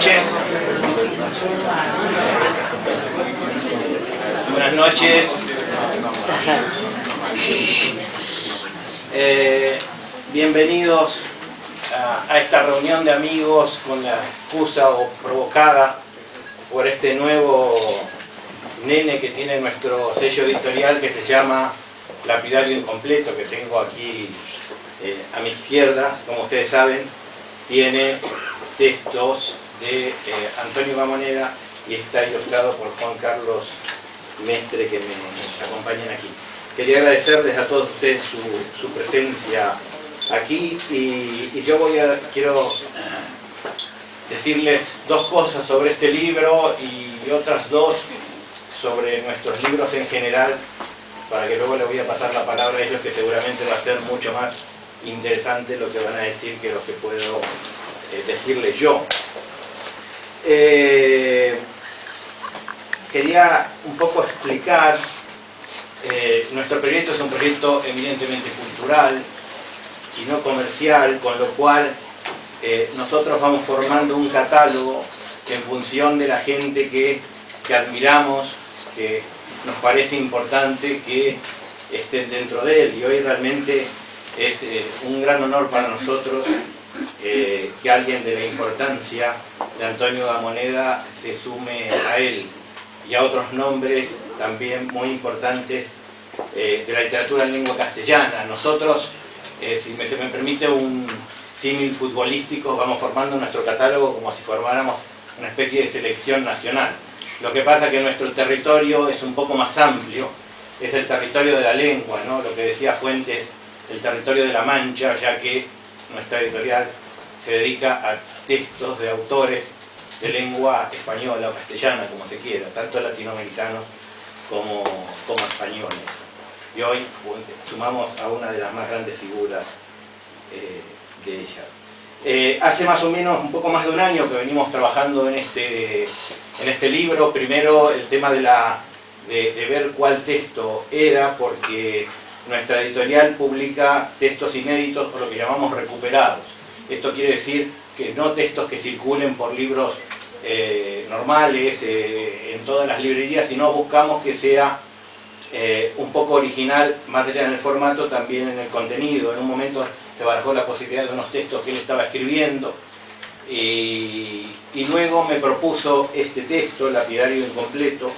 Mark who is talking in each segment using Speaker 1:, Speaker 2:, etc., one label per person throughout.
Speaker 1: noches. Buenas noches. Bienvenidos a esta reunión de amigos con la excusa o provocada por este nuevo nene que tiene nuestro sello editorial que se llama Lapidario Incompleto, que tengo aquí a mi izquierda. Como ustedes saben, tiene textos de Antonio Gamoneda y está ilustrado por Juan Carlos Mestre, que me acompañan aquí. Quería agradecerles a todos ustedes su presencia aquí y yo quiero decirles dos cosas sobre este libro y otras dos sobre nuestros libros en general, para que luego les voy a pasar la palabra a ellos, que seguramente va a ser mucho más interesante lo que van a decir que lo que puedo decirles yo. Quería un poco explicar, nuestro proyecto es un proyecto eminentemente cultural y no comercial, con lo cual nosotros vamos formando un catálogo en función de la gente que admiramos, que nos parece importante que estén dentro de él, y hoy realmente es un gran honor para nosotros que alguien de la importancia de Antonio Gamoneda se sume a él y a otros nombres también muy importantes de la literatura en lengua castellana. Nosotros, si se me permite un símil futbolístico, vamos formando nuestro catálogo como si formáramos una especie de selección nacional. Lo que pasa es que nuestro territorio es un poco más amplio, es el territorio de la lengua, ¿no? Lo que decía Fuentes, el territorio de la Mancha, ya que nuestra editorial se dedica a textos de autores de lengua española o castellana, como se quiera, tanto latinoamericanos como españoles. Y hoy sumamos a una de las más grandes figuras de ella. Hace más o menos un poco más de un año que venimos trabajando en este libro. Primero el tema de ver cuál texto era, porque nuestra editorial publica textos inéditos, o lo que llamamos recuperados. Esto quiere decir que no textos que circulen por libros normales en todas las librerías, sino buscamos que sea un poco original, más allá en el formato, también en el contenido. En un momento se barajó la posibilidad de unos textos que él estaba escribiendo, y luego me propuso este texto, Lapidario Incompleto,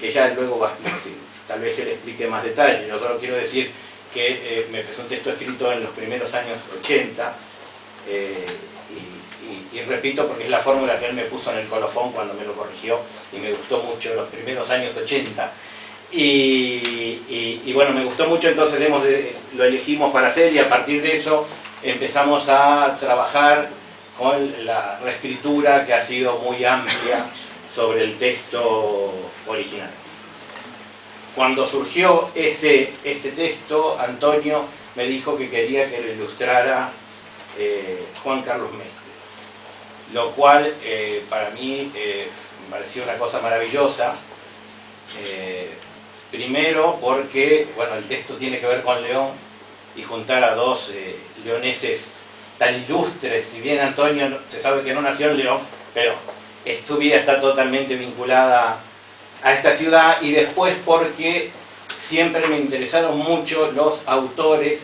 Speaker 1: que ya luego va a explicar, tal vez él explique más detalles. Yo solo quiero decir que me empezó un texto escrito en los primeros años 80, y repito porque es la fórmula que él me puso en el colofón cuando me lo corrigió, y me gustó mucho, los primeros años 80. Y bueno, me gustó mucho, entonces lo elegimos para hacer, y a partir de eso empezamos a trabajar con la reescritura, que ha sido muy amplia, sobre el texto original. Cuando surgió este texto, Antonio me dijo que quería que lo ilustrara Juan Carlos Mestre, lo cual para mí me pareció una cosa maravillosa. Primero porque, bueno, el texto tiene que ver con León, y juntar a dos leoneses tan ilustres. Si bien Antonio se sabe que no nació en León, pero su vida está totalmente vinculada a esta ciudad. Y después porque siempre me interesaron mucho los autores.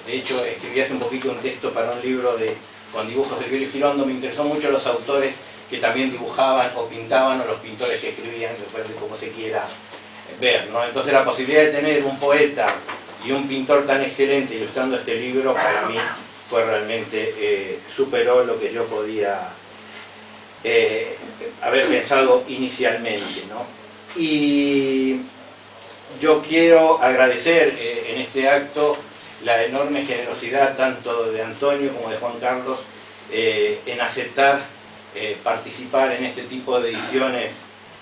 Speaker 1: De hecho, escribí hace un poquito un texto para un libro con dibujos de Virgilio Girondo. Me interesó mucho los autores que también dibujaban o pintaban, o los pintores que escribían, depende de cómo se quiera ver, ¿no? Entonces la posibilidad de tener un poeta y un pintor tan excelente ilustrando este libro, para mí fue realmente, superó lo que yo podía haber pensado inicialmente, ¿no? Y yo quiero agradecer en este acto la enorme generosidad tanto de Antonio como de Juan Carlos en aceptar participar en este tipo de ediciones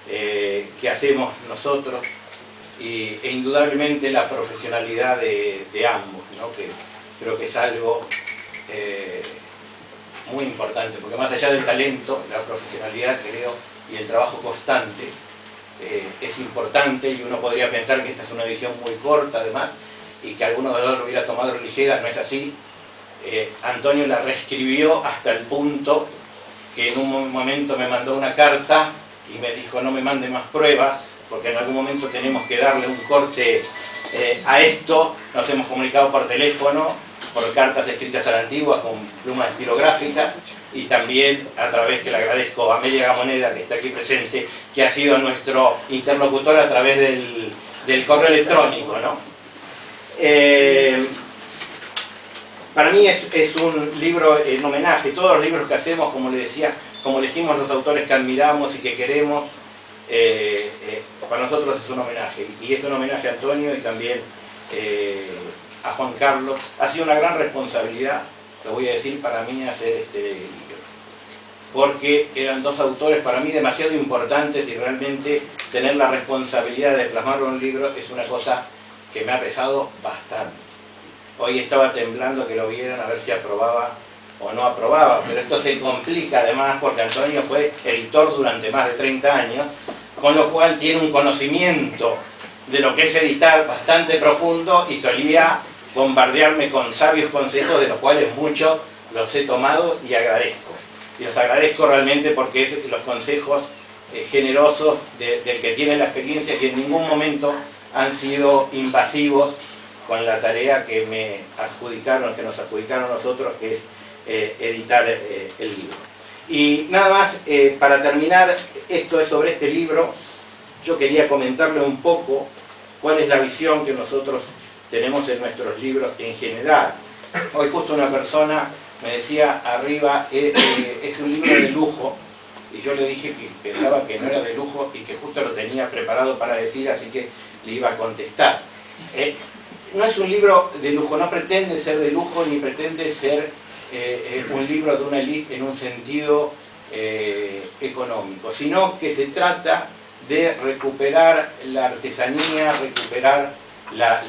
Speaker 1: que hacemos nosotros, e indudablemente la profesionalidad de ambos, ¿no? Que creo que es algo muy importante, porque más allá del talento, la profesionalidad, creo, y el trabajo constante es importante. Y uno podría pensar que esta es una edición muy corta además, y que alguno de nosotros lo hubiera tomado ligera. No es así. Antonio la reescribió hasta el punto que en un momento me mandó una carta y me dijo no me mande más pruebas, porque en algún momento tenemos que darle un corte a esto. Nos hemos comunicado por teléfono, por cartas escritas a la antigua con plumas estilográficas, y también a través, que le agradezco a Amelia Gamoneda, que está aquí presente, que ha sido nuestro interlocutor a través del correo electrónico, ¿no? Para mí es un libro en homenaje. Todos los libros que hacemos, como le decía, como elegimos los autores que admiramos y que queremos, para nosotros es un homenaje. Y es un homenaje a Antonio y también a Juan Carlos. Ha sido una gran responsabilidad, lo voy a decir, para mí hacer este libro, porque eran dos autores para mí demasiado importantes, y realmente tener la responsabilidad de plasmarlo en un libro es una cosa que me ha pesado bastante. Hoy estaba temblando que lo vieran a ver si aprobaba o no aprobaba, pero esto se complica además porque Antonio fue editor durante más de 30 años, con lo cual tiene un conocimiento de lo que es editar bastante profundo, y solía bombardearme con sabios consejos, de los cuales muchos los he tomado y agradezco. Y los agradezco realmente porque es los consejos generosos del que tiene la experiencia, y en ningún momento han sido invasivos con la tarea que me adjudicaron, que nos adjudicaron nosotros, que es editar el libro. Y nada más, para terminar, esto es sobre este libro. Yo quería comentarle un poco cuál es la visión que nosotros tenemos en nuestros libros en general. Hoy justo una persona me decía arriba, es un libro de lujo, y yo le dije que pensaba que no era de lujo y que justo lo tenía preparado para decir, así que le iba a contestar. No es un libro de lujo, no pretende ser de lujo ni pretende ser un libro de una élite en un sentido económico, sino que se trata de recuperar la artesanía, recuperar la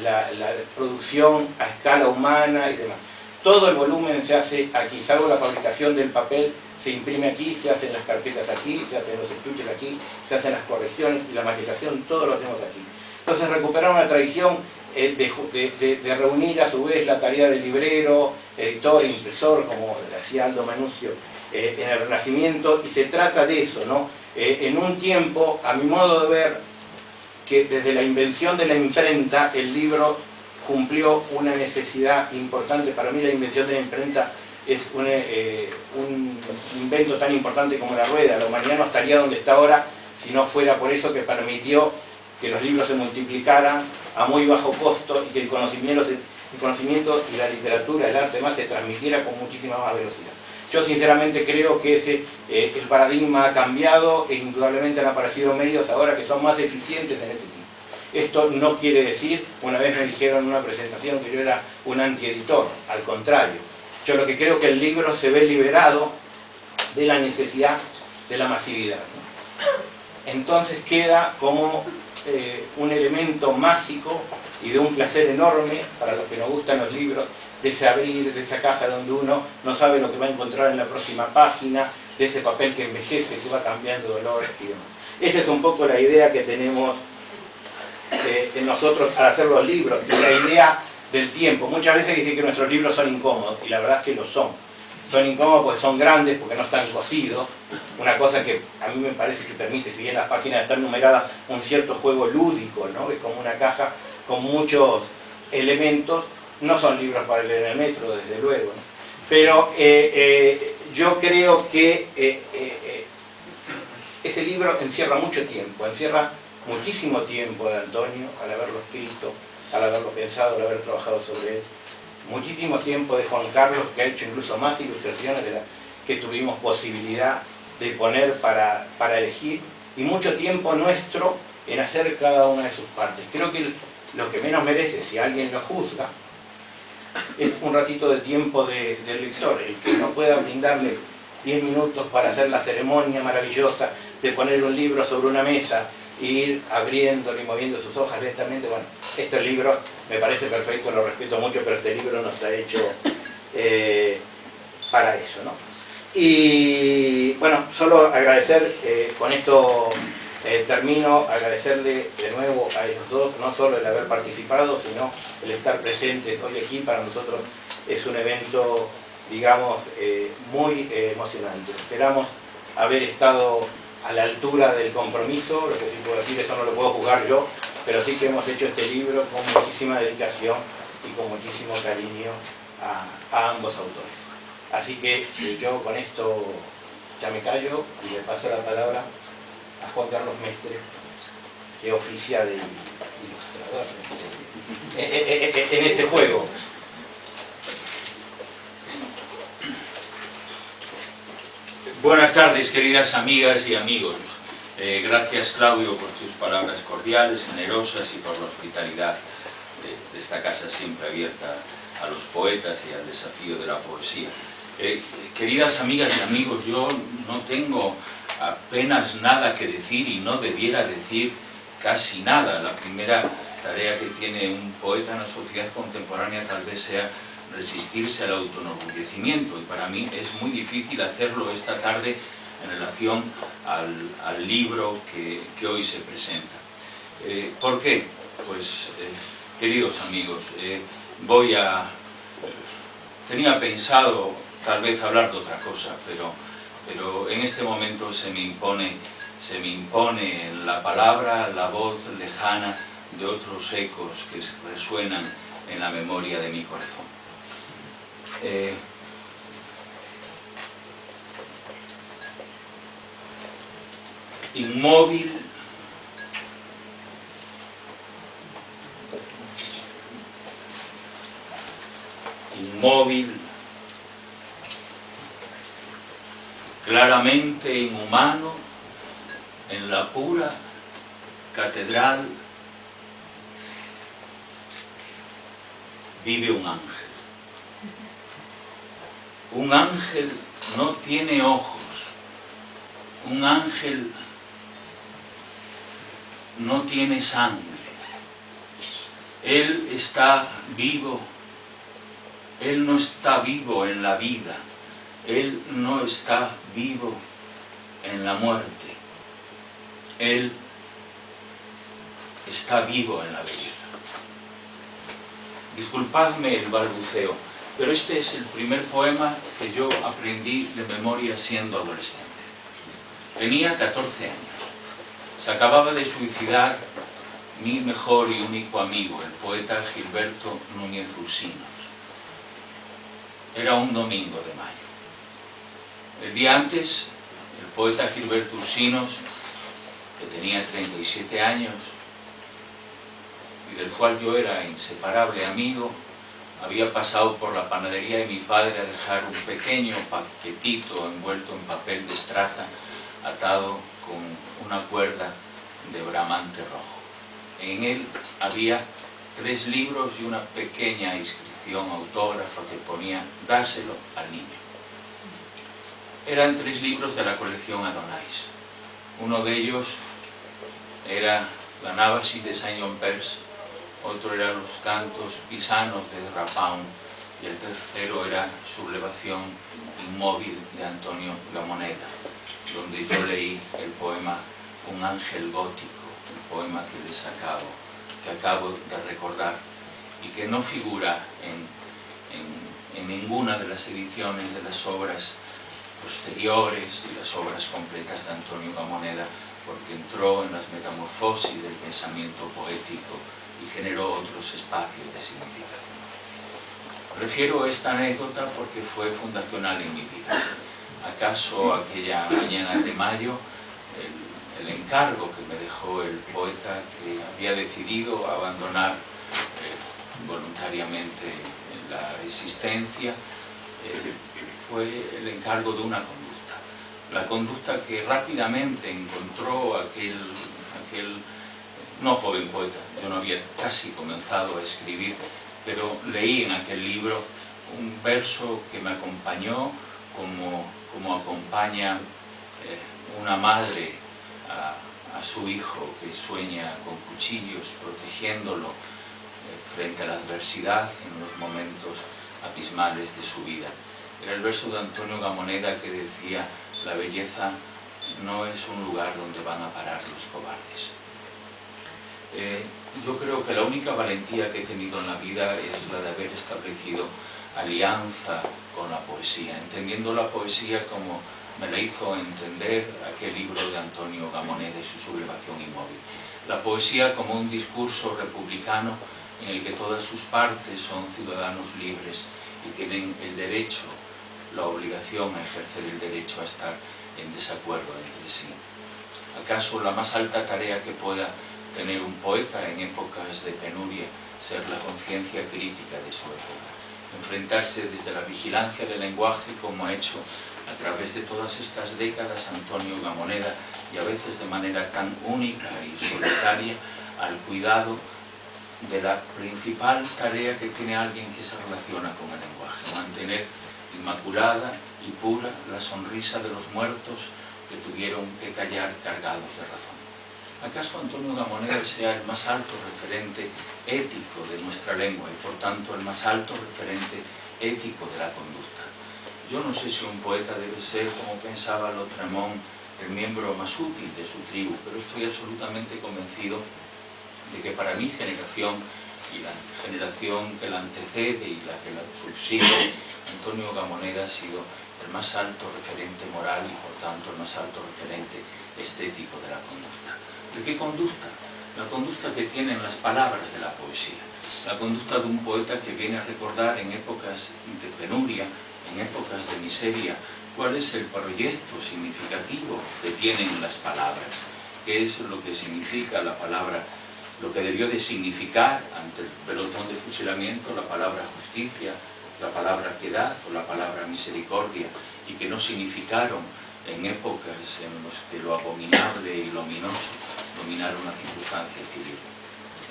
Speaker 1: producción a escala humana y demás. Todo el volumen se hace aquí, salvo la fabricación del papel, se imprime aquí, se hacen las carpetas aquí, se hacen los estuches aquí, se hacen las correcciones y la maquetación, todo lo hacemos aquí. Entonces recuperar una tradición de reunir a su vez la tarea de librero, editor, impresor, como hacía Aldo Manuzio en el Renacimiento, y se trata de eso, ¿no? En un tiempo, a mi modo de ver, que desde la invención de la imprenta, el libro cumplió una necesidad importante. Para mí la invención de la imprenta es un invento tan importante como la rueda. La humanidad no estaría donde está ahora si no fuera por eso, que permitió que los libros se multiplicaran a muy bajo costo y que el conocimiento y la literatura, el arte más, se transmitiera con muchísima más velocidad. Yo sinceramente creo que el paradigma ha cambiado, e indudablemente han aparecido medios ahora que son más eficientes en ese tipo. Esto no quiere decir, una vez me dijeron en una presentación que yo era un antieditor, al contrario. Yo lo que creo que el libro se ve liberado de la necesidad de la masividad, ¿no? Entonces queda como un elemento mágico y de un placer enorme para los que nos gustan los libros, de ese abrir, de esa caja donde uno no sabe lo que va a encontrar en la próxima página, de ese papel que envejece, que va cambiando de olor y demás. Esa es un poco la idea que tenemos en nosotros al hacer los libros, y la idea del tiempo. Muchas veces dicen que nuestros libros son incómodos, y la verdad es que lo son. Son incómodos porque son grandes, porque no están cosidos, una cosa que a mí me parece que permite, si bien las páginas están numeradas, un cierto juego lúdico, ¿no? Es como una caja con muchos elementos. No son libros para leer en el metro, desde luego, ¿no? Pero yo creo que ese libro encierra mucho tiempo, encierra muchísimo tiempo de Antonio, al haberlo escrito, al haberlo pensado, al haber trabajado sobre él. Muchísimo tiempo de Juan Carlos, que ha hecho incluso más ilustraciones de las que tuvimos posibilidad de poner para elegir, y mucho tiempo nuestro en hacer cada una de sus partes. Creo que lo que menos merece, si alguien lo juzga, es un ratito de tiempo del lector. El que no pueda brindarle 10 minutos para hacer la ceremonia maravillosa de poner un libro sobre una mesa e ir abriéndolo y moviendo sus hojas lentamente, bueno, este libro me parece perfecto, lo respeto mucho, pero este libro no está hecho para eso, ¿no? Y bueno, solo agradecer, con esto termino, agradecerle de nuevo a ellos dos, no solo el haber participado, sino el estar presentes hoy aquí. Para nosotros es un evento, digamos, muy emocionante. Esperamos haber estado a la altura del compromiso. Lo que sí puedo decir, eso no lo puedo juzgar yo, pero sí que hemos hecho este libro con muchísima dedicación y con muchísimo cariño a ambos autores. Así que yo con esto ya me callo y le paso la palabra a Juan Carlos Mestre, que oficia de ilustrador en este juego.
Speaker 2: Buenas tardes, queridas amigas y amigos. Gracias, Claudio, por tus palabras cordiales, generosas, y por la hospitalidad de esta casa siempre abierta a los poetas y al desafío de la poesía. Queridas amigas y amigos, yo no tengo apenas nada que decir y no debiera decir casi nada. La primera tarea que tiene un poeta en la sociedad contemporánea tal vez sea resistirse al autoenorgullecimiento, y para mí es muy difícil hacerlo esta tarde en relación al libro que hoy se presenta. ¿Por qué? Pues, queridos amigos, tenía pensado tal vez hablar de otra cosa, pero en este momento se me impone la palabra, la voz lejana de otros ecos que resuenan en la memoria de mi corazón. Inmóvil, claramente inhumano, en la pura catedral vive un ángel. Un ángel no tiene ojos, un ángel no tiene sangre. Él está vivo, él no está vivo en la vida, él no está vivo en la muerte, él está vivo en la belleza. Disculpadme el balbuceo, pero este es el primer poema que yo aprendí de memoria siendo adolescente. Tenía 14 años. Se acababa de suicidar mi mejor y único amigo, el poeta Gilberto Núñez Ursinos. Era un domingo de mayo. El día antes, el poeta Gilberto Ursinos, que tenía 37 años, y del cual yo era inseparable amigo, había pasado por la panadería de mi padre a dejar un pequeño paquetito envuelto en papel de estraza, atado con una cuerda de bramante rojo. En él había 3 libros y una pequeña inscripción autógrafa que ponía: dáselo al niño. Eran 3 libros de la colección Adonais. Uno de ellos era la Nábasis de Saint-Jean-Perse, otro era los cantos pisanos de Rapin, y el tercero era Sublevación inmóvil de Antonio Gamoneda, donde yo leí el poema Un ángel gótico, el poema que acabo de recordar, y que no figura en ninguna de las ediciones de las obras posteriores y las obras completas de Antonio Gamoneda, porque entró en las metamorfosis del pensamiento poético y generó otros espacios de significación. Refiero esta anécdota porque fue fundacional en mi vida. Acaso aquella mañana de mayo, el encargo que me dejó el poeta, que había decidido abandonar voluntariamente la existencia, fue el encargo de una conducta. La conducta que rápidamente encontró aquel no joven poeta. Yo no había casi comenzado a escribir, pero leí en aquel libro un verso que me acompañó como acompaña una madre a su hijo que sueña con cuchillos, protegiéndolo frente a la adversidad en los momentos abismales de su vida. Era el verso de Antonio Gamoneda que decía: la belleza no es un lugar donde van a parar los cobardes. Yo creo que la única valentía que he tenido en la vida es la de haber establecido alianza con la poesía, entendiendo la poesía como me la hizo entender aquel libro de Antonio Gamoneda y su sublevación inmóvil. La poesía como un discurso republicano en el que todas sus partes son ciudadanos libres y tienen el derecho, la obligación a ejercer el derecho a estar en desacuerdo entre sí. ¿Acaso la más alta tarea que pueda tener un poeta en épocas de penuria ser la conciencia crítica de su época? Enfrentarse desde la vigilancia del lenguaje, como ha hecho a través de todas estas décadas Antonio Gamoneda, y a veces de manera tan única y solitaria, al cuidado de la principal tarea que tiene alguien que se relaciona con el lenguaje: mantener inmaculada y pura la sonrisa de los muertos que tuvieron que callar cargados de razón. ¿Acaso Antonio Gamoneda sea el más alto referente ético de nuestra lengua y por tanto el más alto referente ético de la conducta? Yo no sé si un poeta debe ser, como pensaba Lautréamont, el miembro más útil de su tribu, pero estoy absolutamente convencido de que para mi generación y la generación que la antecede y la que la subsigue, Antonio Gamoneda ha sido el más alto referente moral y por tanto el más alto referente estético de la conducta. ¿De qué conducta? La conducta que tienen las palabras de la poesía, la conducta de un poeta que viene a recordar en épocas de penuria, en épocas de miseria, cuál es el proyecto significativo que tienen las palabras, qué es lo que significa la palabra, lo que debió de significar ante el pelotón de fusilamiento la palabra justicia, la palabra piedad o la palabra misericordia, y que no significaron en épocas en las que lo abominable y lo ominoso dominaron la circunstancia civil.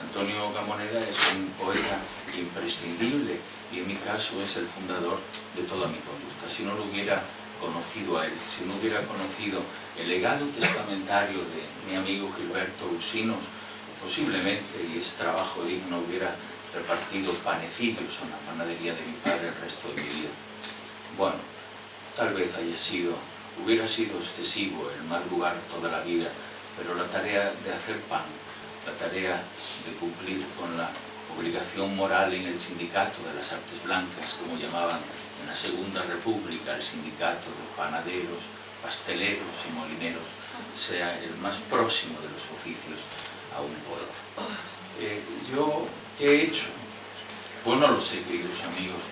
Speaker 2: Antonio Gamoneda es un poeta imprescindible y en mi caso es el fundador de toda mi conducta. Si no lo hubiera conocido a él, si no hubiera conocido el legado testamentario de mi amigo Gilberto Ursinos, posiblemente, y es trabajo digno, hubiera repartido panecillos en la panadería de mi padre el resto de mi vida. Bueno, tal vez hubiera sido excesivo el madrugar toda la vida, pero la tarea de hacer pan, la tarea de cumplir con la obligación moral en el sindicato de las artes blancas, como llamaban en la Segunda República el sindicato de panaderos, pasteleros y molineros, sea el más próximo de los oficios a un poeta. ¿Yo qué he hecho? Pues no lo sé, queridos amigos.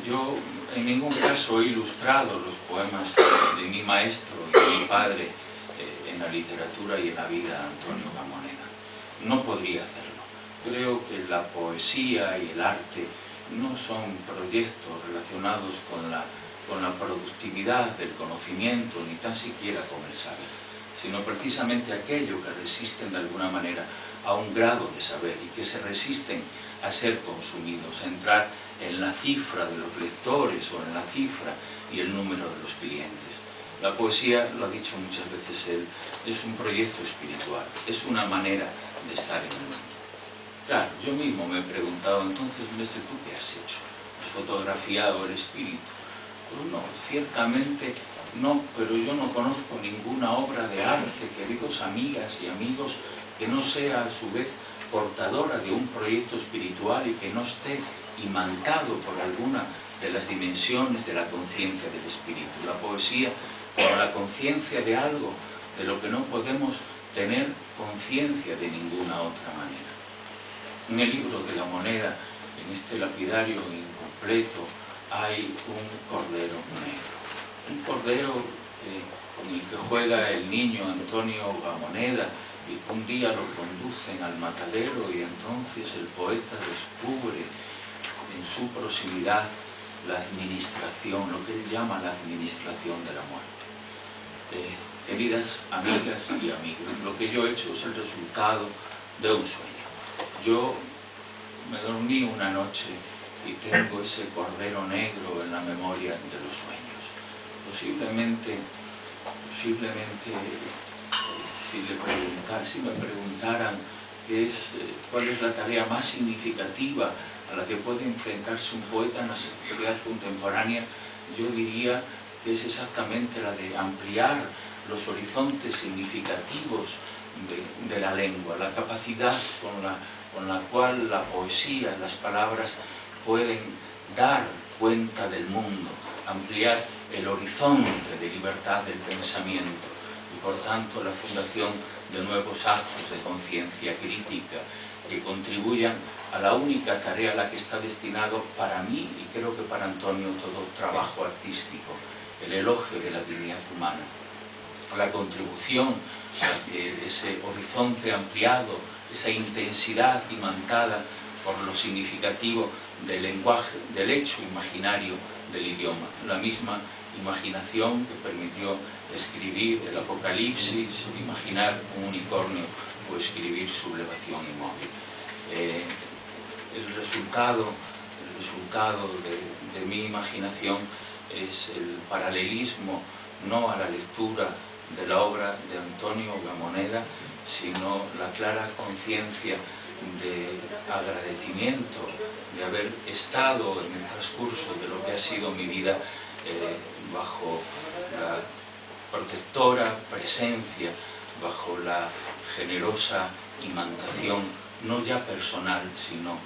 Speaker 2: Yo en ningún caso he ilustrado los poemas de mi maestro y de mi padre en la literatura y en la vida, Antonio Gamoneda. No podría hacerlo. Creo que la poesía y el arte no son proyectos relacionados con la productividad del conocimiento, ni tan siquiera con el saber, sino precisamente aquello que resisten de alguna manera a un grado de saber y que se resisten a ser consumidos, a entrar en la cifra de los lectores o en la cifra y el número de los clientes. La poesía, lo ha dicho muchas veces él, es un proyecto espiritual, es una manera de estar en el mundo. Claro, yo mismo me he preguntado, entonces, Mestre, ¿tú qué has hecho? ¿Has fotografiado el espíritu? Pues no, ciertamente no, pero yo no conozco ninguna obra de arte, queridos amigas y amigos, que no sea a su vez portadora de un proyecto espiritual y que no esté imantado por alguna de las dimensiones de la conciencia del espíritu. La poesía como la conciencia de algo de lo que no podemos tener conciencia de ninguna otra manera. En el libro de Gamoneda, en este lapidario incompleto, hay un cordero negro. Un cordero con el que juega el niño Antonio Gamoneda y que un día lo conducen al matadero y entonces el poeta descubre en su proximidad la administración, lo que él llama la administración de la muerte. Queridas amigas y amigos, lo que yo he hecho es el resultado de un sueño. Yo me dormí una noche y tengo ese cordero negro en la memoria de los sueños. Posiblemente si me preguntaran cuál es la tarea más significativa a la que puede enfrentarse un poeta en la sociedad contemporánea, yo diría que es exactamente la de ampliar los horizontes significativos de la lengua, la capacidad con la cual la poesía, las palabras pueden dar cuenta del mundo, ampliar el horizonte de libertad del pensamiento y por tanto la fundación de nuevos actos de conciencia crítica que contribuyan a la única tarea a la que está destinado para mí y creo que para Antonio todo trabajo artístico, el elogio de la dignidad humana. La contribución a que ese horizonte ampliado, esa intensidad imantada por lo significativo del lenguaje, del hecho imaginario del idioma, la misma imaginación que permitió escribir el Apocalipsis, imaginar un unicornio o escribir Sublevación inmóvil. El resultado de mi imaginación es el paralelismo no a la lectura de la obra de Antonio Gamoneda, sino la clara conciencia de agradecimiento de haber estado en el transcurso de lo que ha sido mi vida bajo la protectora presencia, bajo la generosa imantación, no ya personal, sino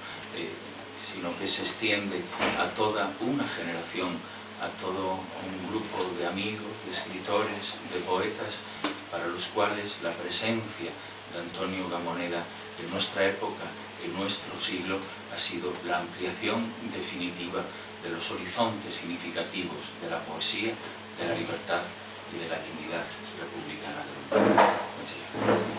Speaker 2: que se extiende a toda una generación, a todo un grupo de amigos, de escritores, de poetas, para los cuales la presencia de Antonio Gamoneda en nuestra época, en nuestro siglo, ha sido la ampliación definitiva de los horizontes significativos de la poesía, de la libertad y de la dignidad republicana del mundo. Muchas gracias.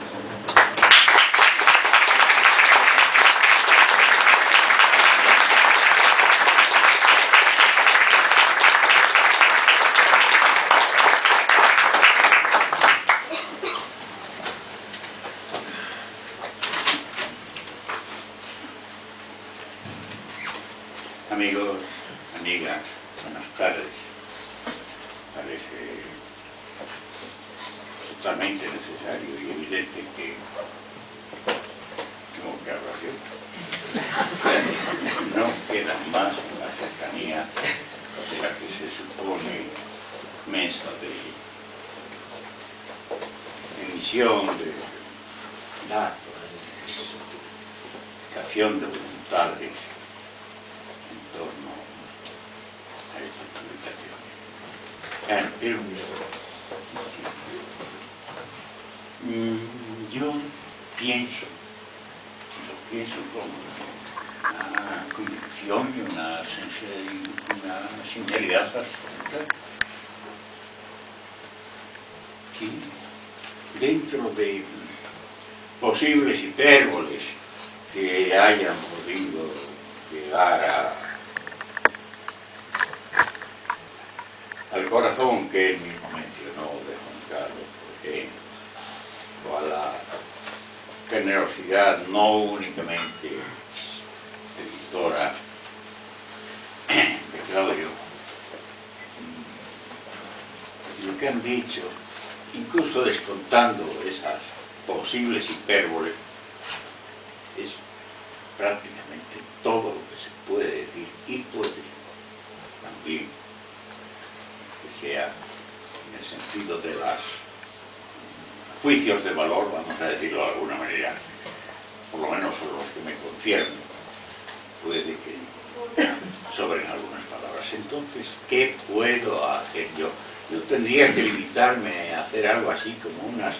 Speaker 3: Amigos, amigas, buenas tardes. Parece totalmente necesario y evidente que tengo que hablar yo. No queda más en la cercanía de la que se supone mesa de emisión de datos, de educación de voluntades en torno a estas publicaciones. Yo pienso con una convicción y una sinceridad absoluta que dentro de posibles hipérboles que hayan podido llegar al corazón que él mismo mencionó de Juan Carlos, por ejemplo, o a la generosidad no únicamente editora de Claudio, lo que han dicho, incluso descontando esas posibles hipérboles, es prácticamente todo lo que se puede decir y puede también que sea en el sentido de los juicios de valor, vamos a decirlo de alguna manera, por lo menos son los que me conciernen, puede que sobren algunas palabras. Entonces, ¿qué puedo hacer yo? Yo tendría que limitarme a hacer algo así como unas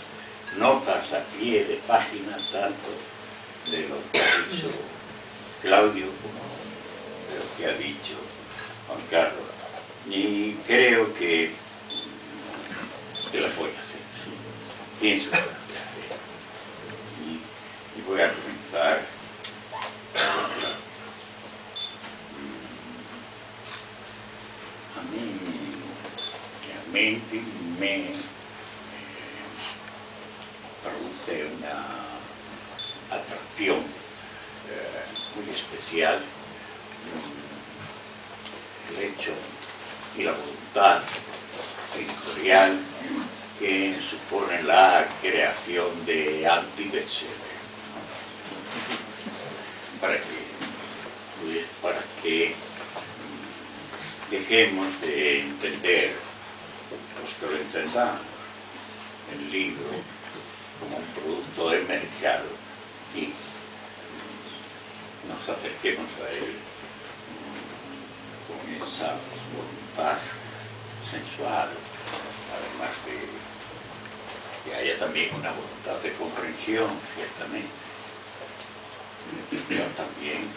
Speaker 3: notas a pie de página, tanto de lo que ha dicho Claudio como de lo que ha dicho Juan Carlos. Y creo que las voy a hacer, ¿sí? Pienso que las voy a hacer. Y voy a comenzar a mí realmente me produce una atracción muy especial el hecho y la voluntad editorial que supone la creación de anti-bestseller. Para que dejemos de entender, los que lo entendamos, el libro como un producto de mercado y nos acerquemos a él con esa voluntad sensual, además de que haya también una voluntad de comprensión, ciertamente, pero también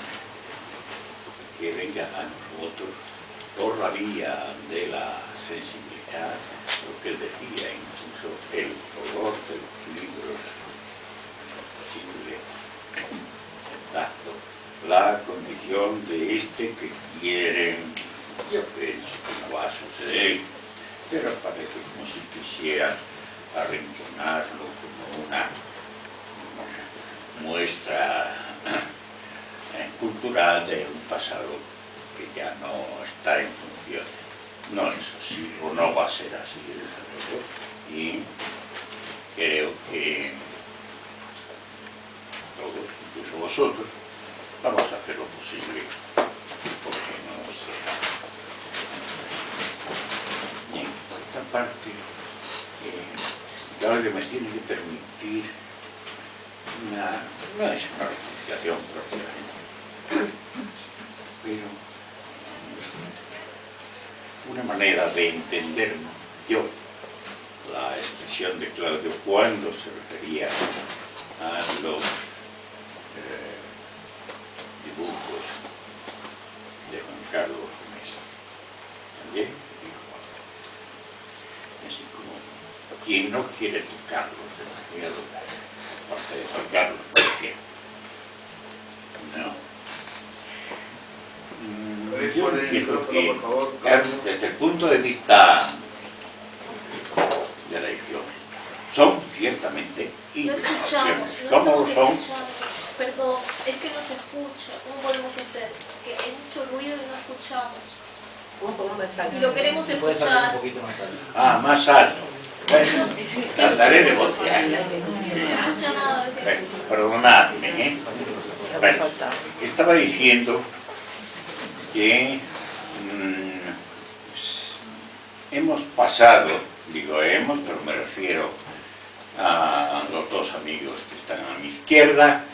Speaker 3: que venga a nosotros por la vía de la sensibilidad, lo que él decía, incluso el olor de los libros, el tacto, la condición de este que quieren, yo pienso que no va a suceder, pero parece como si quisieran arrinconarlo como una muestra cultural de un pasado que ya no está en función. No es así, o no va a ser así, desde luego, y creo que todos, incluso vosotros, vamos a hacer lo posible porque no sea. Y en esta parte, claro que me tiene que permitir no es una rectificación propiamente, pero una manera de entender yo la expresión de Claudio cuando se refería a los dibujos de Juan Carlos Mesa. También dijo, así como quien no quiere tocarlos demasiado, aparte de Juan Carlos, ¿por qué? No. Yo entiendo que desde el punto de vista de la edición son ciertamente ilustraciones. ¿Cómo lo son?
Speaker 4: Perdón, es que no se escucha. ¿Cómo podemos hacer? Que hay mucho ruido y no escuchamos.
Speaker 5: Un poco más alto.
Speaker 4: Y lo queremos escuchar.
Speaker 6: Un poquito más alto.
Speaker 3: Ah, más alto. Bueno, trataré de vocear.
Speaker 4: No se escucha nada.
Speaker 3: Bueno, perdonadme, ¿eh? Bueno, estaba diciendo que hemos pasado, digo hemos, pero me refiero a los dos amigos que están a mi izquierda,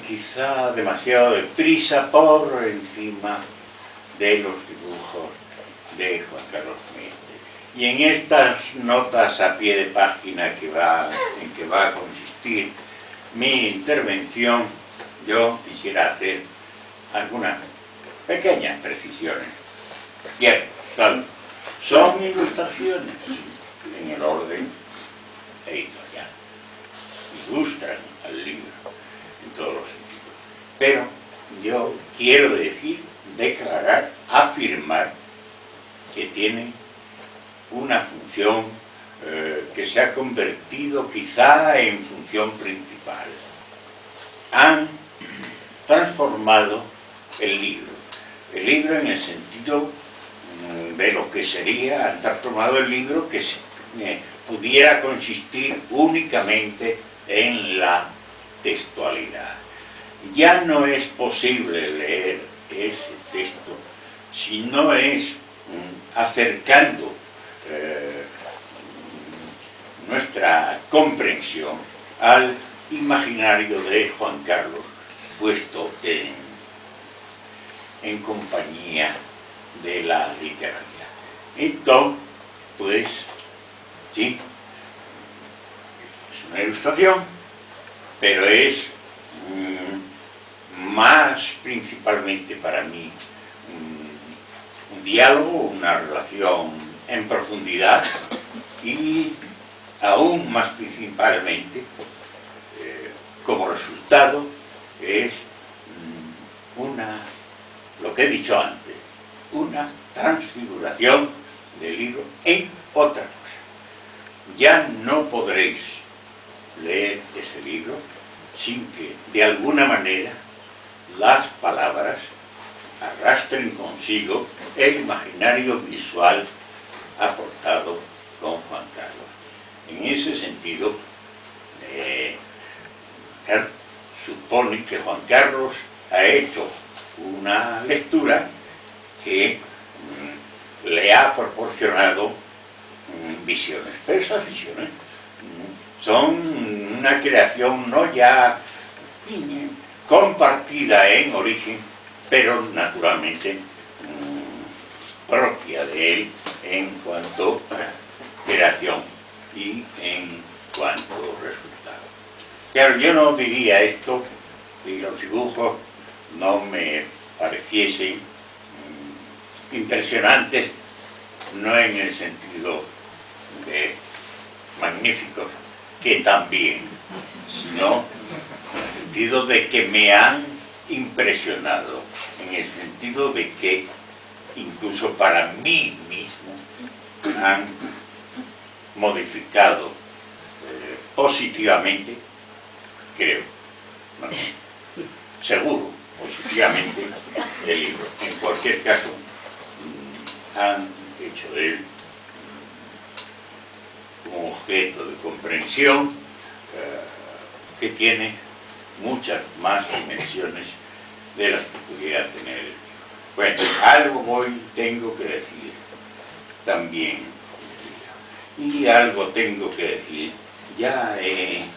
Speaker 3: quizá demasiado deprisa por encima de los dibujos de Juan Carlos Fuentes. Y en estas notas a pie de página en que va a consistir mi intervención, yo quisiera hacer algunas pequeñas precisiones. Bien, claro, son ilustraciones en el orden editorial. Ilustran al libro en todos los sentidos. Pero yo quiero decir, declarar, afirmar que tienen una función que se ha convertido quizá en función principal. Han transformado el libro en el sentido de lo que sería, han transformado el libro que pudiera consistir únicamente en la textualidad. Ya no es posible leer ese texto si no es acercando nuestra comprensión al imaginario de Juan Carlos, puesto en compañía de la literatura. Entonces, pues, sí, es una ilustración, pero es más principalmente para mí un diálogo, una relación en profundidad y aún más principalmente, como resultado, es lo que he dicho antes, una transfiguración del libro en otra cosa. Ya no podréis leer ese libro sin que, de alguna manera, las palabras arrastren consigo el imaginario visual aportado con Juan Carlos. En ese sentido, supone que Juan Carlos ha hecho una lectura que le ha proporcionado visiones, pero esas visiones son una creación no ya compartida en origen, pero naturalmente propia de él en cuanto a creación y en cuanto a resultado. Claro, yo no diría esto si los dibujos no me pareciesen impresionantes, no en el sentido de magníficos, que también, sino en el sentido de que me han impresionado, en el sentido de que incluso para mí mismo han modificado positivamente, creo, no, seguro, positivamente el libro. En cualquier caso, han hecho de él un objeto de comprensión que tiene muchas más dimensiones de las que pudiera tener el libro. Bueno, algo hoy tengo que decir también, y algo tengo que decir, ya he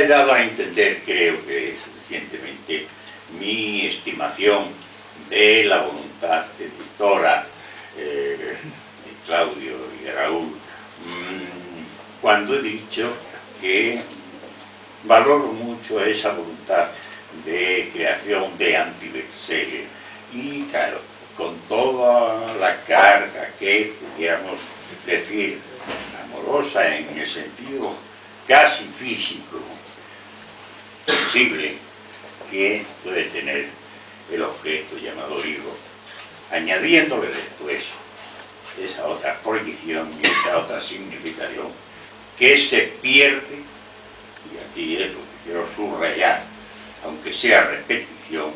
Speaker 3: dado a entender, creo que suficientemente, mi estimación de la voluntad editora de Claudio y de Raúl, cuando he dicho que valoro mucho esa voluntad de creación de anti-bestseller, y claro, con toda la carga que pudiéramos decir amorosa en el sentido casi físico posible que puede tener el objeto llamado libro, añadiéndole después esa otra proyección y esa otra significación que se pierde, y aquí es lo que quiero subrayar, aunque sea repetición,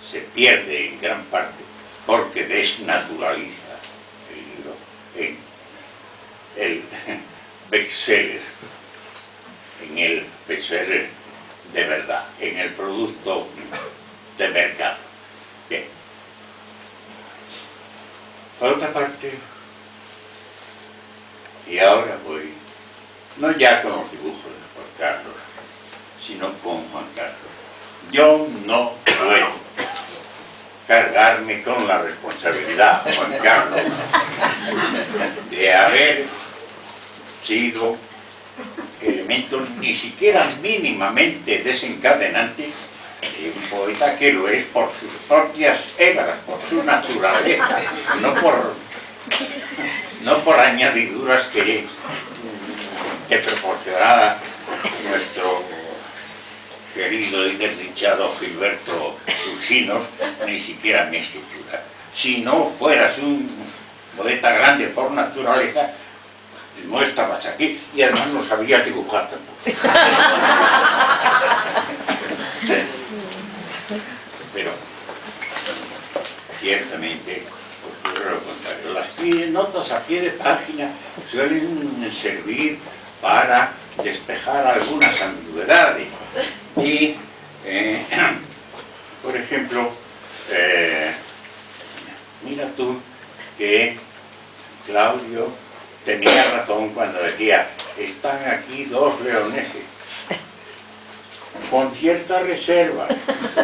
Speaker 3: se pierde en gran parte porque desnaturaliza el libro en el bestseller, en el bestseller de verdad, en el producto de mercado. Bien. Por otra parte, y ahora voy, no ya con los dibujos de Juan Carlos, sino con Juan Carlos. Yo no puedo cargarme con la responsabilidad, Juan Carlos, de haber sido elemento ni siquiera mínimamente desencadenante de un poeta que lo es por sus propias hebras, por su naturaleza, no por añadiduras que proporcionara nuestro querido y desdichado Gilberto Ursinos, ni siquiera mi escritura. Si no fueras un poeta grande por naturaleza, no estabas aquí, y además no sabías dibujar tampoco. Pero ciertamente ocurre lo contrario. Las notas a pie de página suelen servir para despejar algunas ambigüedades. Y, por ejemplo, mira tú que Claudio tenía razón cuando decía, están aquí dos leoneses, con cierta reserva,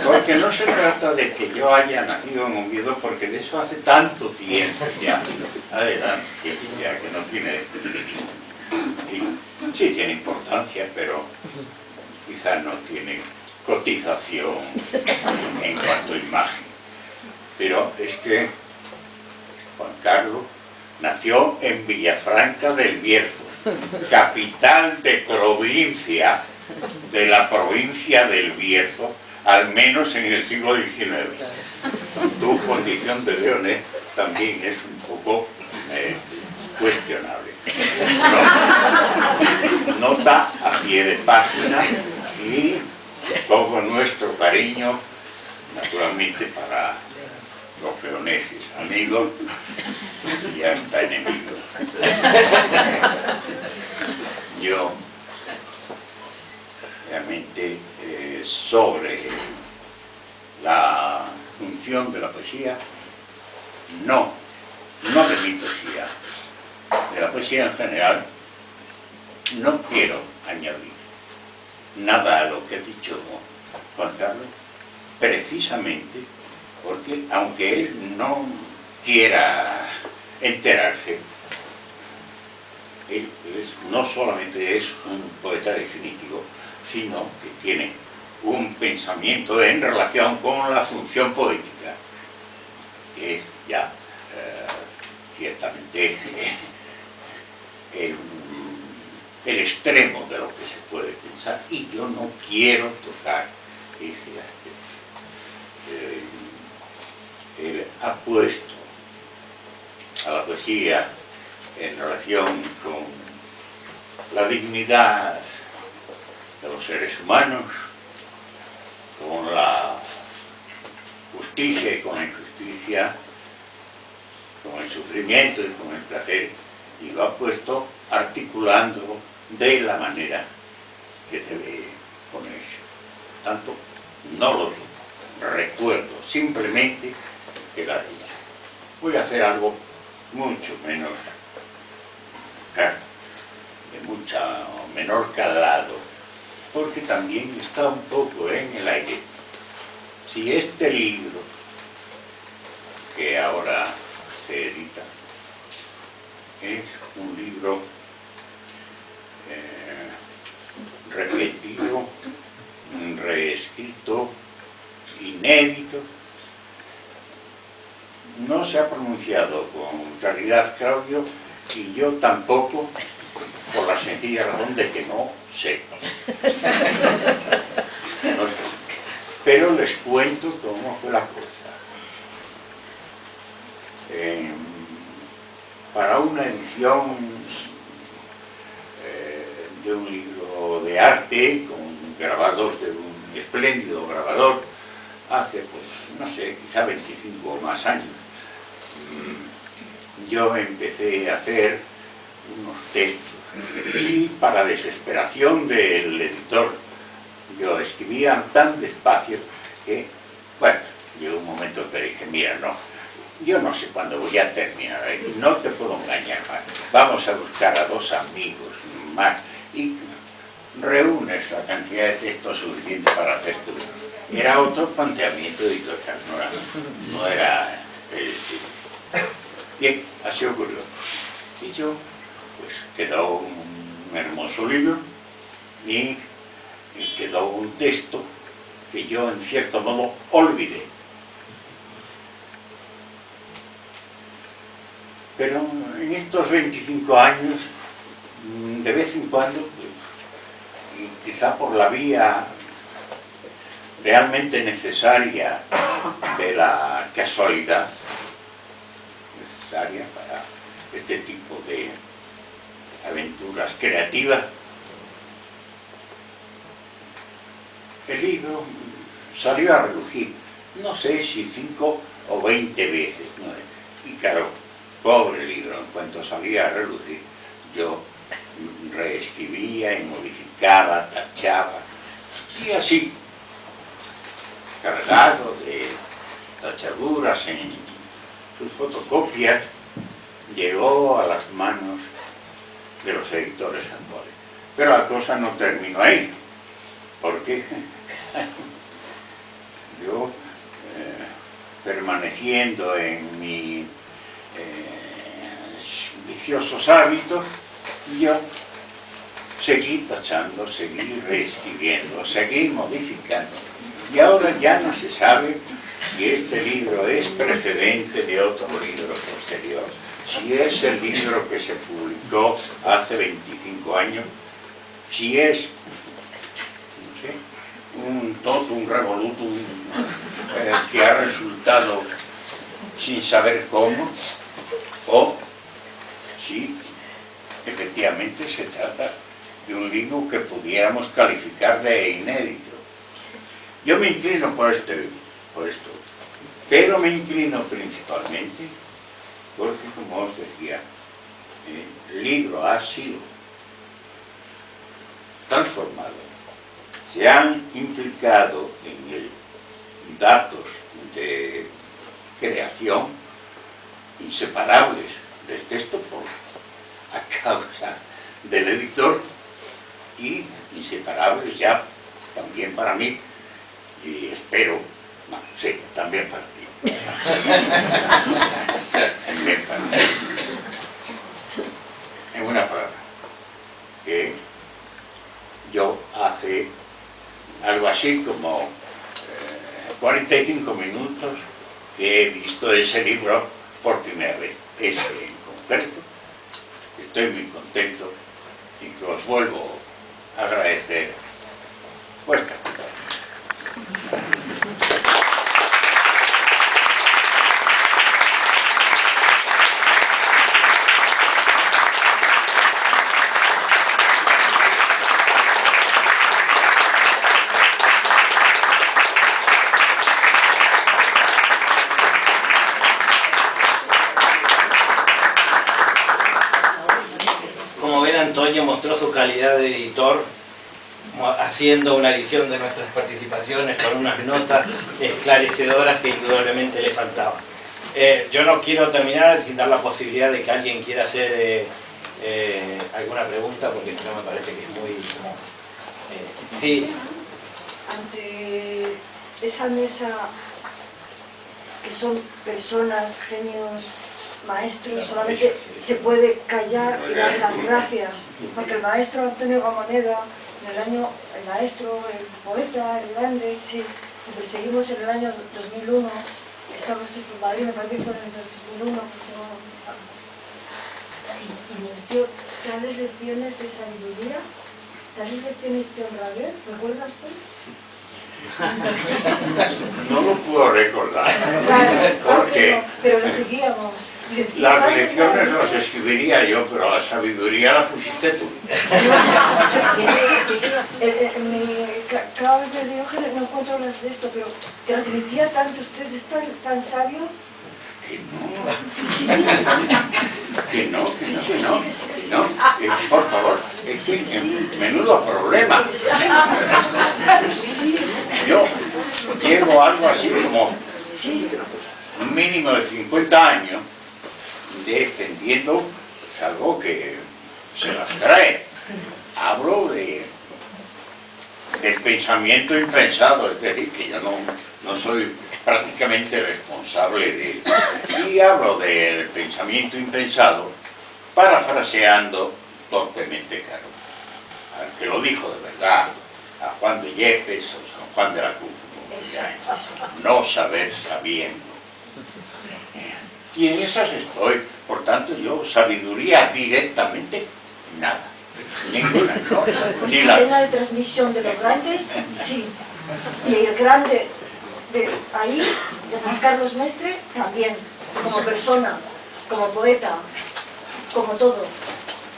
Speaker 3: porque no se trata de que yo haya nacido en Oviedo, porque de eso hace tanto tiempo ya, que no tiene, sí tiene importancia, pero quizás no tiene cotización en cuanto a imagen. Pero es que Juan Carlos nació en Villafranca del Bierzo, capital de provincia, de la provincia del Bierzo, al menos en el siglo XIX. Tu condición de leonés también es un poco cuestionable. Nota a pie de página y todo nuestro cariño, naturalmente, para los leoneses, amigos y hasta enemigos. Yo realmente sobre la función de la poesía, no de mi poesía, de la poesía en general, no quiero añadir nada a lo que ha dicho Juan Carlos, precisamente porque, aunque él no quiera enterarse, él no solamente es un poeta definitivo, sino que tiene un pensamiento en relación con la función poética, que es ya ciertamente el extremo de lo que se puede pensar, y yo no quiero tocar ese aspecto. Él ha puesto a la poesía en relación con la dignidad de los seres humanos, con la justicia y con la injusticia, con el sufrimiento y con el placer, y lo ha puesto articulando de la manera que debe ponerse. Por tanto, no lo recuerdo, simplemente que la he dicho. Voy a hacer algo mucho menos, de mucha menor calado, porque también está un poco en el aire. Si este libro, que ahora se edita, es un libro repetido, reescrito, inédito, no se ha pronunciado con claridad Claudio, y yo tampoco, por la sencilla razón de que no sé. No sé. Pero les cuento cómo fue la cosa. Para una edición de un libro de arte, con grabados de un espléndido grabador, hace, pues, no sé, quizá 25 o más años, yo empecé a hacer unos textos, y para desesperación del editor, yo escribía tan despacio que, bueno, llegó un momento que dije, mira, no, yo no sé cuándo voy a terminar, no te puedo engañar más, vamos a buscar a 2 amigos más, y reúnes la cantidad de texto suficiente para hacer tu libro. Era otro planteamiento editorial, no era el estilo. Bien, así ocurrió. Y yo, pues, quedó un hermoso libro, y quedó un texto que yo, en cierto modo, olvidé. Pero en estos 25 años, de vez en cuando, pues, y quizá por la vía realmente necesaria de la casualidad, necesaria para este tipo de aventuras creativas, el libro salió a relucir, no sé si 5 o 20 veces, ¿no? Y claro, pobre libro, en cuanto salía a relucir, yo reescribía y modificaba, tachaba, y así, cargado de tachaduras en sus fotocopias, llegó a las manos de los editores actuales. Pero la cosa no terminó ahí, porque yo, permaneciendo en mis viciosos hábitos, yo seguí tachando, seguí reescribiendo, seguí modificando, y ahora ya no se sabe si este libro es precedente de otro libro posterior, si es el libro que se publicó hace 25 años, si es, no sé, un totum revolutum que ha resultado sin saber cómo, o si efectivamente se trata de un libro que pudiéramos calificar de inédito. Yo me inclino por esto, pero me inclino principalmente porque, como os decía, el libro ha sido transformado, se han implicado en él datos de creación inseparables del texto a causa del editor, y inseparables ya también para mí, y espero Bueno, sí, también para ti. También para ti. En una palabra, que yo hace algo así como 45 minutos que he visto ese libro por primera vez, ese en concreto. Estoy muy contento y que os vuelvo a agradecer vuestra compañía.
Speaker 1: Antonio mostró su calidad de editor haciendo una edición de nuestras participaciones con unas notas esclarecedoras que indudablemente le faltaban. Yo no quiero terminar sin dar la posibilidad de que alguien quiera hacer alguna pregunta, porque si no me parece que es muy... sí.
Speaker 6: Ante esa mesa que son personas, genios, maestros, solamente se puede callar y dar las gracias, porque el maestro Antonio Gamoneda, el maestro, el poeta, el grande, sí, lo perseguimos en el año 2001, estaba usted por Madrid, me parece que fue en el 2001, y nos dio tales lecciones de sabiduría, tales lecciones de honradez, ¿recuerda usted?
Speaker 3: No lo puedo recordar, porque
Speaker 6: no, pero le seguíamos.
Speaker 3: Las lecciones las escribiría yo, pero la sabiduría la pusiste tú.
Speaker 6: En mi caos de Diógenes no encuentro hablar de esto, pero transmitía tanto, usted es tan sabio.
Speaker 3: Que no. Por favor, menudo problema. Yo llevo algo así como un mínimo de 50 años defendiendo algo que se las trae. Hablo del pensamiento impensado, es decir, que yo no soy prácticamente responsable de él. Y hablo del pensamiento impensado, parafraseando torpemente Caro, al que lo dijo de verdad, a Juan de Yepes o San Juan de la Cruz, no saber sabiendo. Y en esas estoy, por tanto yo sabiduría directamente nada, ninguna. No,
Speaker 6: pues cadena de transmisión de los grandes, sí, y el grande de ahí, de Juan Carlos Mestre, también, como persona, como poeta, como todo.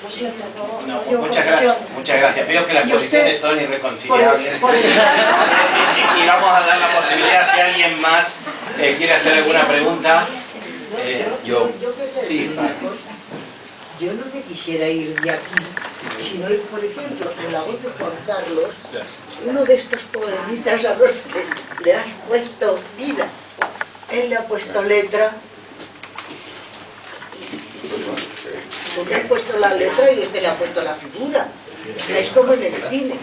Speaker 6: Lo siento, no digo
Speaker 1: muchas gracias. Veo que las posiciones son irreconciliables.
Speaker 6: Por
Speaker 1: y vamos a dar la posibilidad, si alguien más quiere hacer alguna pregunta.
Speaker 7: Yo no me quisiera ir de aquí, sino ir, por ejemplo, en la voz de Juan Carlos, uno de estos poemitas a los que le has puesto vida. Él le ha puesto letra, tú le has puesto la letra y este le ha puesto la figura. Es como en el cine.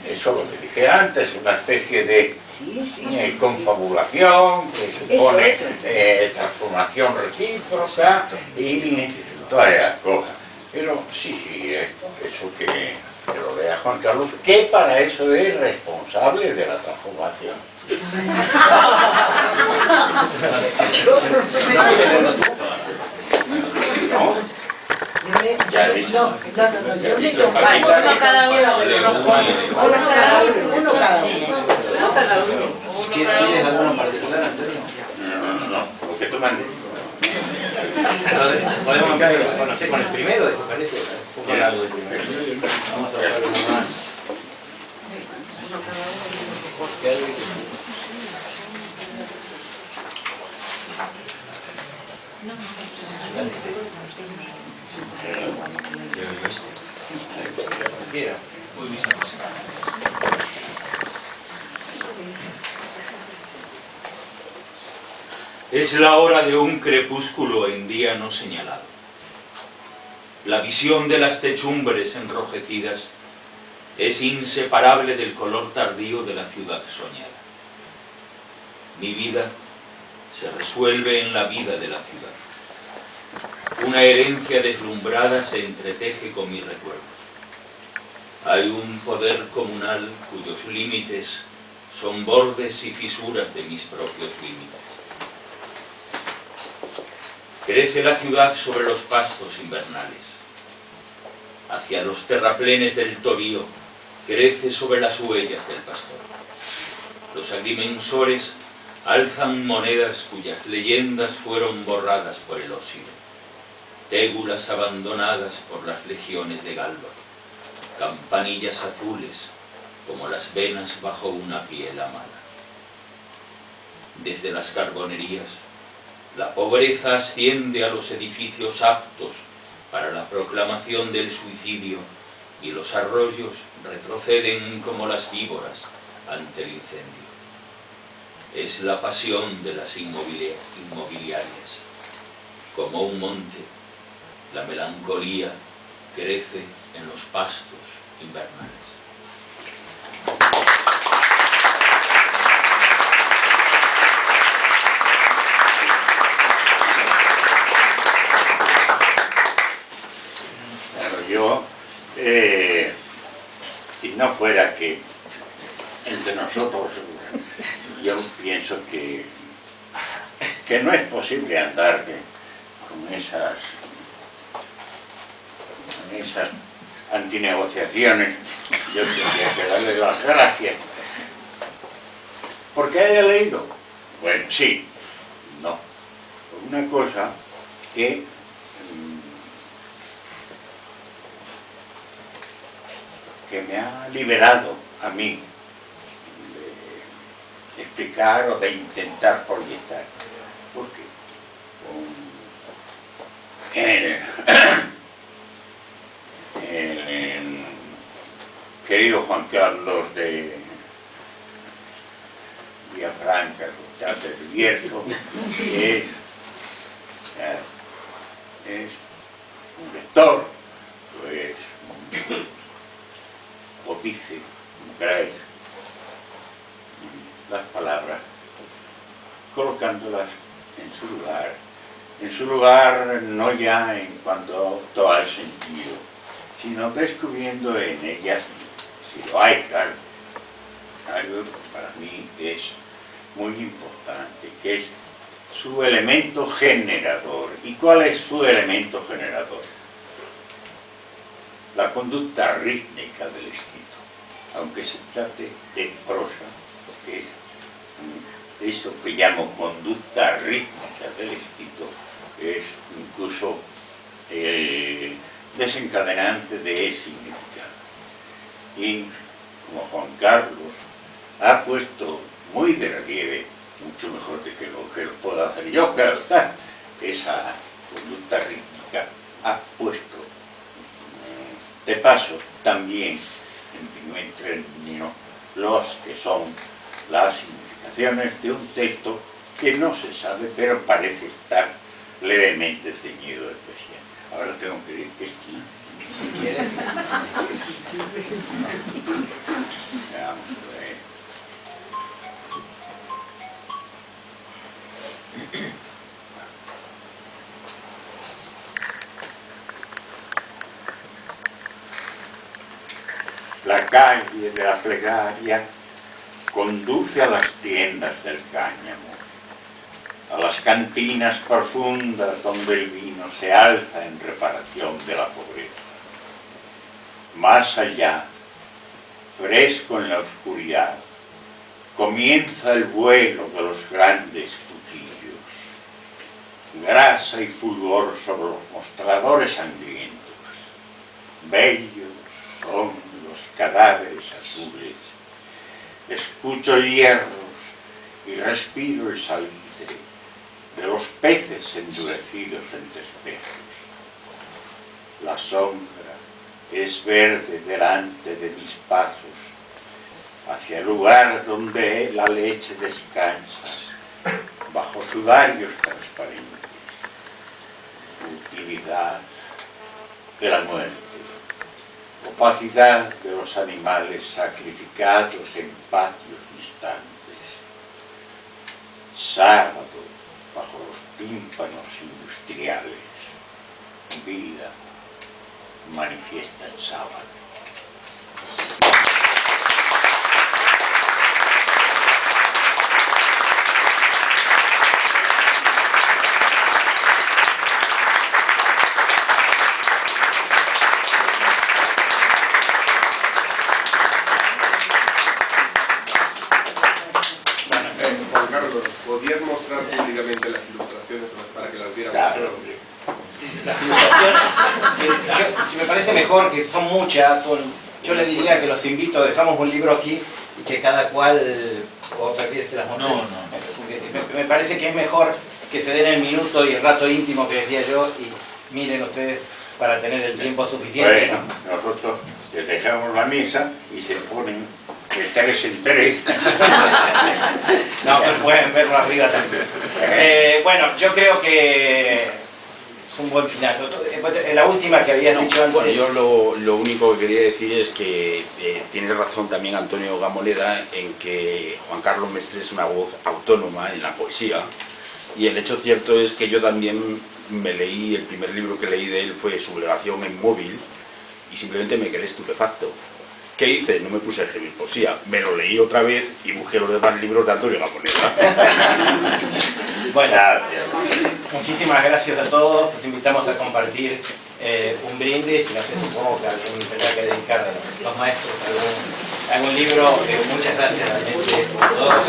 Speaker 3: Eso lo que dije antes, una especie de confabulación que supone transformación recíproca y todas esas cosas. Pero sí, eso que lo lea Juan Carlos, que para eso es responsable de la transformación. ¿No?
Speaker 5: Uno cada uno.
Speaker 1: ¿Tienes alguno particular, Antonio?
Speaker 3: No, lo que tú mandes.
Speaker 1: Podemos empezar con el primero, ¿te parece? Un poco largo el primero. Vamos a hablar uno más.
Speaker 2: Es la hora de un crepúsculo en día no señalado. La visión de las techumbres enrojecidas es inseparable del color tardío de la ciudad soñada. Mi vida se resuelve en la vida de la ciudad. Una herencia deslumbrada se entreteje con mis recuerdos. Hay un poder comunal cuyos límites son bordes y fisuras de mis propios límites. Crece la ciudad sobre los pastos invernales. Hacia los terraplenes del Torío crece sobre las huellas del pastor. Los agrimensores alzan monedas cuyas leyendas fueron borradas por el óxido. Tégulas abandonadas por las legiones de Galba. Campanillas azules como las venas bajo una piel amada. Desde las carbonerías, la pobreza asciende a los edificios aptos para la proclamación del suicidio y los arroyos retroceden como las víboras ante el incendio. Es la pasión de las inmobiliarias. Como un monte, la melancolía crece en los pastos invernales.
Speaker 3: Yo, si no fuera que entre nosotros, yo pienso que no es posible andar con esas antinegociaciones. Yo tendría que darle las gracias. ¿Por qué haya leído? Bueno, sí, no. Una cosa que me ha liberado a mí de explicar o de intentar proyectar. Porque el querido Juan Carlos de Villafranca, del Bierzo, es un lector, pues o dice, trae las palabras, colocándolas en su lugar no ya en cuanto todo el sentido, sino descubriendo en ellas, si lo hay, claro, algo que para mí es muy importante, que es su elemento generador. ¿Y cuál es su elemento generador? La conducta rítmica del escrito, aunque se trate de prosa, que es eso que llamo conducta rítmica del escrito, es incluso desencadenante de significado. Y como Juan Carlos ha puesto muy de relieve, mucho mejor de que lo puedo hacer yo, claro está, esa conducta rítmica ha puesto de paso también en primer término los que son las significaciones de un texto que no se sabe, pero parece estar levemente teñido de poesía. Ahora tengo que ir, que si quieres. Vamos a ver. La calle de la plegaria conduce a las tiendas del cáñamo, a las cantinas profundas donde el vino se alza en reparación de la pobreza. Más allá, fresco en la oscuridad, comienza el vuelo de los grandes cuchillos. Grasa y fulgor sobre los mostradores sangrientos. Bellos son los cadáveres azules. Escucho hierros y respiro el salitre de los peces endurecidos entre espejos. La sombra es verde delante de mis pasos, hacia el lugar donde la leche descansa, bajo sudarios transparentes. Utilidad de la muerte, opacidad de los animales sacrificados en patios distantes. Sábado, bajo los tímpanos industriales, vida manifiesta el sábado.
Speaker 8: Juan Carlos, ¿podrías mostrar públicamente las ilustraciones para que las viéramos?
Speaker 3: Claro,
Speaker 1: Las ilustraciones, me parece mejor, que son muchas, yo les diría que los invito, dejamos un libro aquí y que cada cual, o prefieres que las muestre.
Speaker 2: No.
Speaker 1: Me parece que es mejor que se den el minuto y el rato íntimo que decía yo y miren ustedes para tener el tiempo suficiente.
Speaker 3: bueno, nosotros les dejamos la mesa y se ponen de 3 en 3.
Speaker 1: No, pero pueden verlo arriba también. Bueno, yo creo que es un buen final. La última que habías dicho antes.
Speaker 9: Bueno, yo lo único que quería decir es que tiene razón también Antonio Gamoneda en que Juan Carlos Mestre es una voz autónoma en la poesía, y el hecho cierto es que yo también me leí, el primer libro que leí de él fue Sublevación en móvil, y simplemente me quedé estupefacto. ¿Qué hice? No me puse a escribir poesía, me lo leí otra vez y busqué los demás libros de Antonio Gamoneda.
Speaker 1: Bueno, muchísimas gracias a todos, los invitamos a compartir un brindis, y no sé, supongo que algún tendrá que dedicar a los maestros algún libro. Muchas gracias realmente a todos.